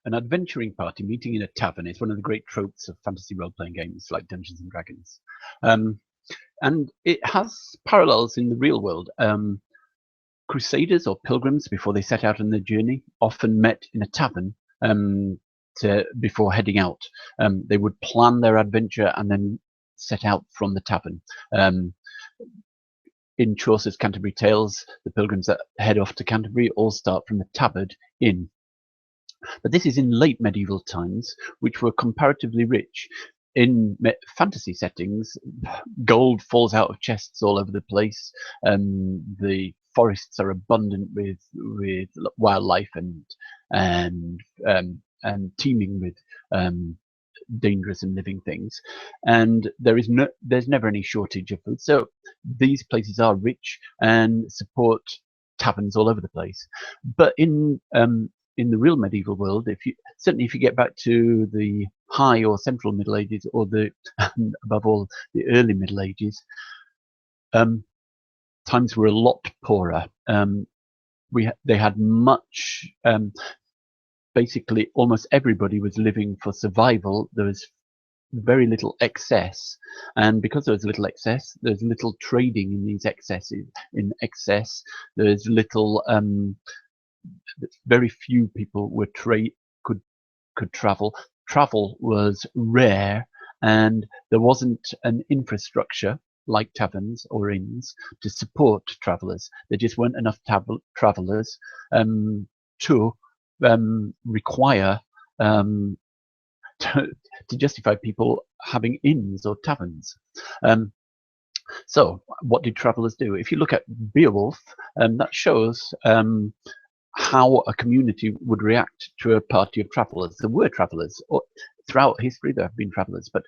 An adventuring party meeting in a tavern is one of the great tropes of fantasy role-playing games like Dungeons and Dragons. And it has parallels in the real world. Crusaders or pilgrims, before they set out on their journey, often met in a tavern before heading out. They would plan their adventure and then set out from the tavern. In Chaucer's Canterbury Tales, the pilgrims that head off to Canterbury all start from the Tabard Inn. But this is in late medieval times, which were comparatively rich. In fantasy settings, gold falls out of chests all over the place. The forests are abundant with wildlife and teeming with dangerous and living things, and there's never any shortage of food. So these places are rich and support taverns all over the place. But in the real medieval world, if you get back to the High or Central Middle Ages, or above all the early Middle Ages, times were a lot poorer. They had much. Basically, almost everybody was living for survival. There was very little excess, and because there was little excess, there's little trading in these excesses. In excess, there's little. Very few people could travel. Travel was rare, and there wasn't an infrastructure like taverns or inns to support travellers. There just weren't enough travellers to require to justify people having inns or taverns. So what did travellers do? If you look at Beowulf, that shows how a community would react to a party of travellers. There were travellers. Throughout history there have been travellers, but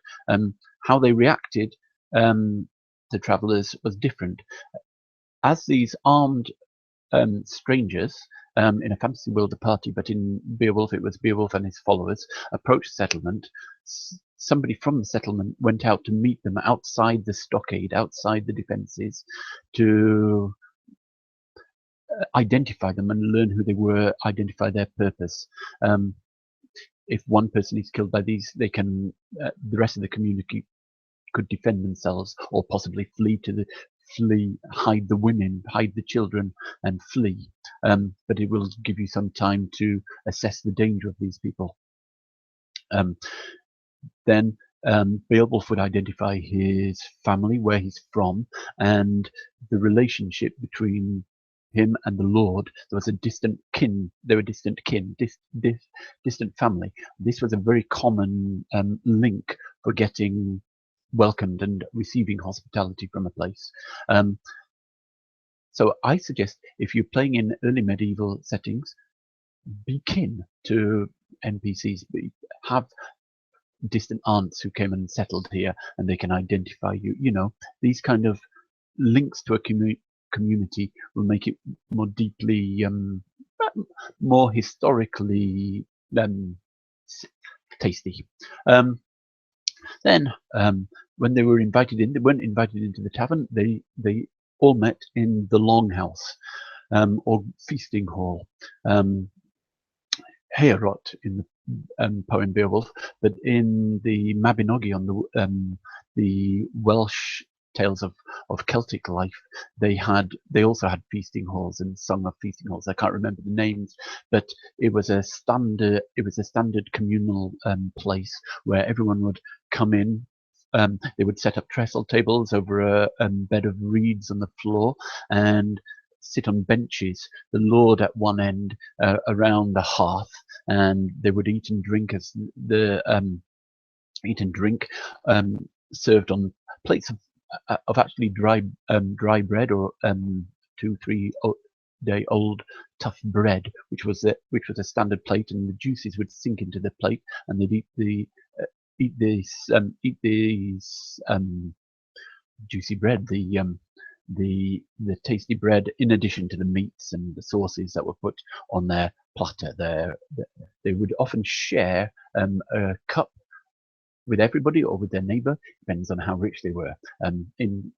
how they reacted to travellers was different. As these armed strangers, in a fantasy world a party, but in Beowulf it was Beowulf and his followers, approached settlement, somebody from the settlement went out to meet them outside the stockade, outside the defences, to identify them and learn who they were, identify their purpose. If one person is killed by these, they can the rest of the community could defend themselves, or possibly hide the women, hide the children, and flee. But it will give you some time to assess the danger of these people. Then Beowulf would identify his family, where he's from, and the relationship between him and the Lord. There was a distant kin. They were distant kin, distant family. This was a very common link for getting welcomed and receiving hospitality from a place. So I suggest, if you're playing in early medieval settings, be kin to NPCs. Have distant aunts who came and settled here, and they can identify you. You know, these kind of links to a community will make it more deeply, more historically tasty. Then, when they were invited in, they weren't invited into the tavern. They all met in the longhouse, or feasting hall. Heorot in the poem Beowulf, but in the Mabinogi, on the Welsh tales of Celtic life, they also had feasting halls and sung of feasting halls. I can't remember the names, but it was a standard communal place where everyone would come in. They would set up trestle tables over a bed of reeds on the floor and sit on benches, the Lord at one end, around the hearth, and they would eat and drink as served on plates of actually dry bread, or 2-3 day old tough bread, which was a standard plate, and the juices would sink into the plate, and they'd eat these juicy bread, the tasty bread, in addition to the meats and the sauces that were put on their platter. They would often share a cup with everybody or with their neighbor, depends on how rich they were. In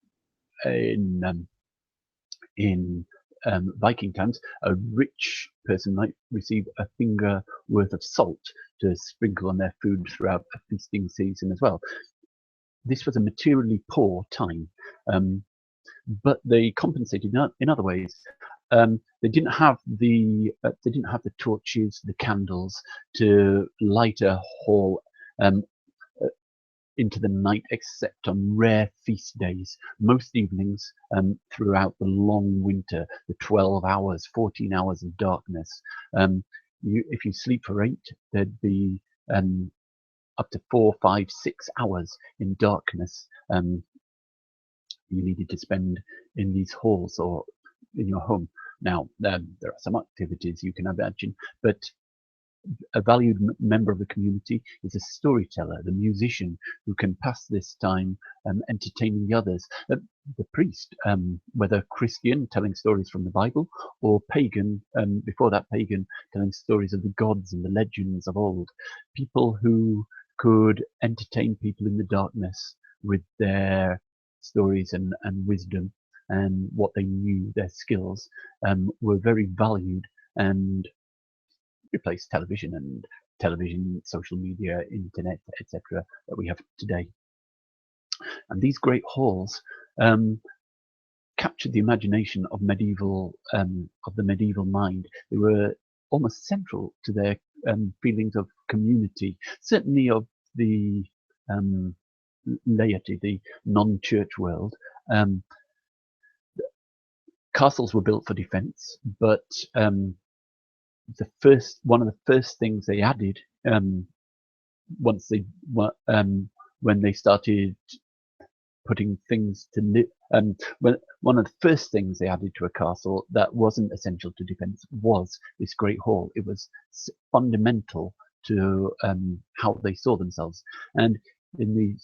Viking times, a rich person might receive a finger worth of salt to sprinkle on their food throughout a feasting season as well. This was a materially poor time, but they compensated in other ways. They didn't have the torches, the candles to light a hall into the night, except on rare feast days. Most evenings throughout the long winter, the 12 hours, 14 hours of darkness. If you sleep for 8, there'd be up to 4, 5, 6 hours in darkness you needed to spend in these halls or in your home. Now, there are some activities you can imagine, but a valued member of the community is a storyteller, the musician who can pass this time entertaining the others. The priest, whether Christian, telling stories from the Bible, or pagan, before that pagan, telling stories of the gods and the legends of old. People who could entertain people in the darkness with their stories and wisdom and what they knew, their skills, were very valued and replaced television, social media, internet, etc. that we have today. And these great halls captured the imagination of the medieval mind. They were almost central to their feelings of community, certainly of the laity, the non-church world. Castles were built for defense, but one of the first things they added once they when they started putting things to live, one of the first things they added to a castle that wasn't essential to defense was this great hall. It was fundamental to how they saw themselves, and in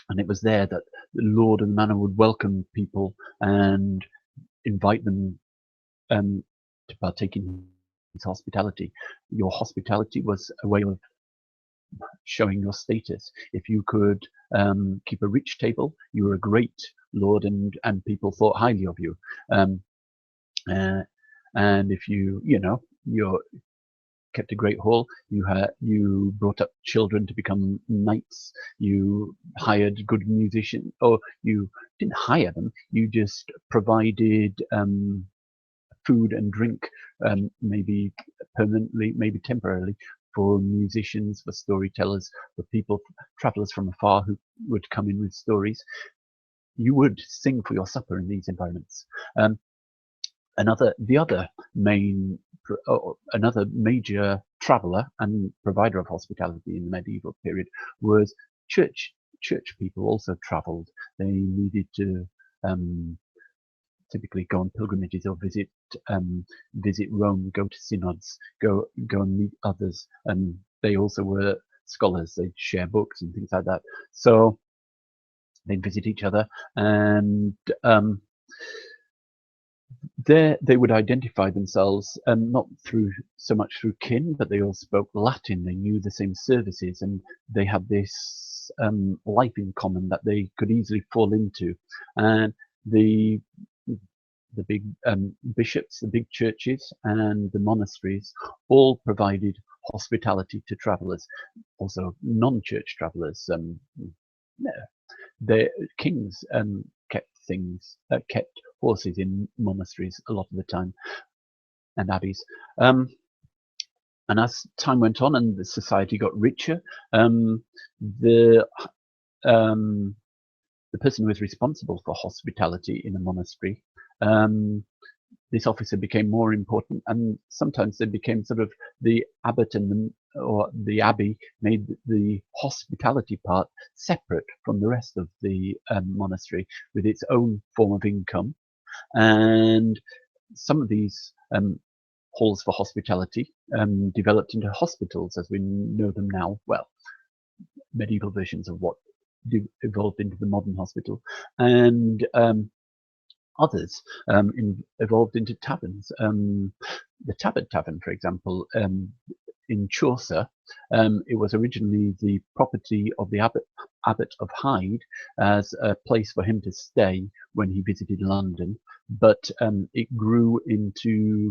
and it was there that the lord of the manor would welcome people and invite them to partake in his hospitality. Your hospitality was a way of showing your status. If you could keep a rich table, you were a great lord, and people thought highly of you. And if you kept a great hall, you brought up children to become knights, you hired good musicians, or you didn't hire them, you just provided food and drink, maybe permanently, maybe temporarily, for musicians, for storytellers, for people, travelers from afar who would come in with stories. You would sing for your supper in these environments. Another major traveller and provider of hospitality in the medieval period was church people. Also travelled. They needed to typically go on pilgrimages or visit Rome, go to synods, go and meet others. And they also were scholars. They'd share books and things like that. So they'd visit each other, and they would identify themselves not so much through kin, but they all spoke Latin. They knew the same services, and they had this life in common that they could easily fall into. And the big bishops, the big churches, and the monasteries all provided hospitality to travelers, also non-church travelers. The kings kept horses in monasteries a lot of the time, and abbeys. And as time went on and the society got richer, the person who was responsible for hospitality in a monastery, this officer became more important, and sometimes they became sort of the abbot or the abbey made the hospitality part separate from the rest of the monastery, with its own form of income. And some of these halls for hospitality developed into hospitals as we know them now. Well, medieval versions of what evolved into the modern hospital, and others evolved into taverns. The Tabard Tavern, for example, in Chaucer, it was originally the property of the Abbot of Hyde as a place for him to stay when he visited London, but it grew independent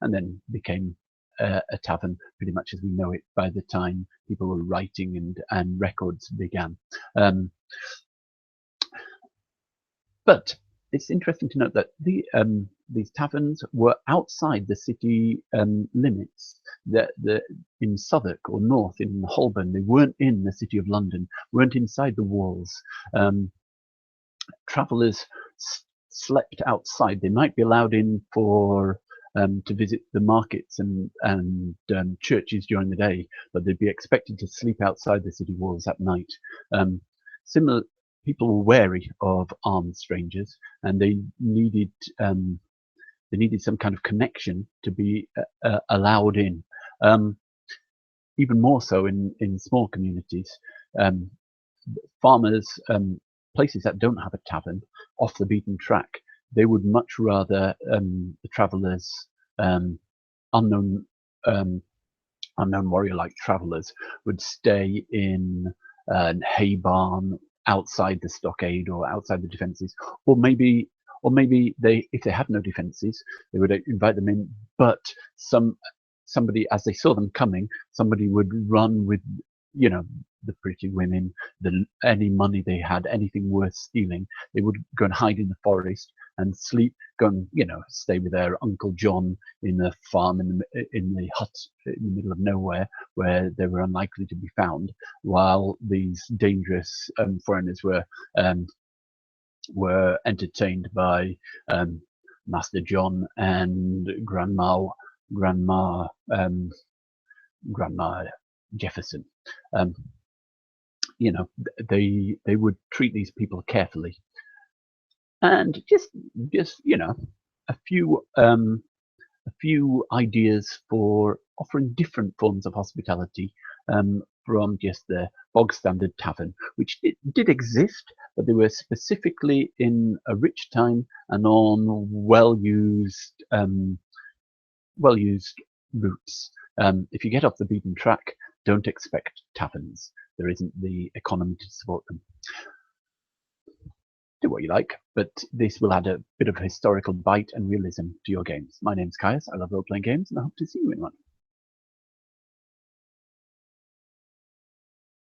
and then became a tavern pretty much as we know it by the time people were writing and records began. But it's interesting to note that these taverns were outside the city limits. In Southwark or North in Holborn, they weren't in the city of London, weren't inside the walls. Travellers slept outside. They might be allowed in for to visit the markets and churches during the day, but they'd be expected to sleep outside the city walls at night. Similar people were wary of armed strangers, and they needed some kind of connection to be allowed in. Even more so in small communities. Farmers, places that don't have a tavern, off the beaten track, they would much rather the travellers, unknown warrior-like travellers, would stay in a hay barn outside the stockade or outside the defences, or maybe they, if they had no defences, they would invite them in, but somebody, as they saw them coming, somebody would run with, the pretty women, any money they had, anything worth stealing. They would go and hide in the forest and sleep, go and, stay with their Uncle John in the farm, in the hut in the middle of nowhere, where they were unlikely to be found, while these dangerous foreigners were entertained by Master John and Grandma Jefferson. They would treat these people carefully, and just a few ideas for offering different forms of hospitality from just the bog standard tavern, which did exist, but they were specifically in a rich time and on well-used routes. If you get off the beaten track, don't expect taverns. There isn't the economy to support them. Do what you like, but this will add a bit of historical bite and realism to your games. My name's Caius. I love role-playing games, and I hope to see you in one.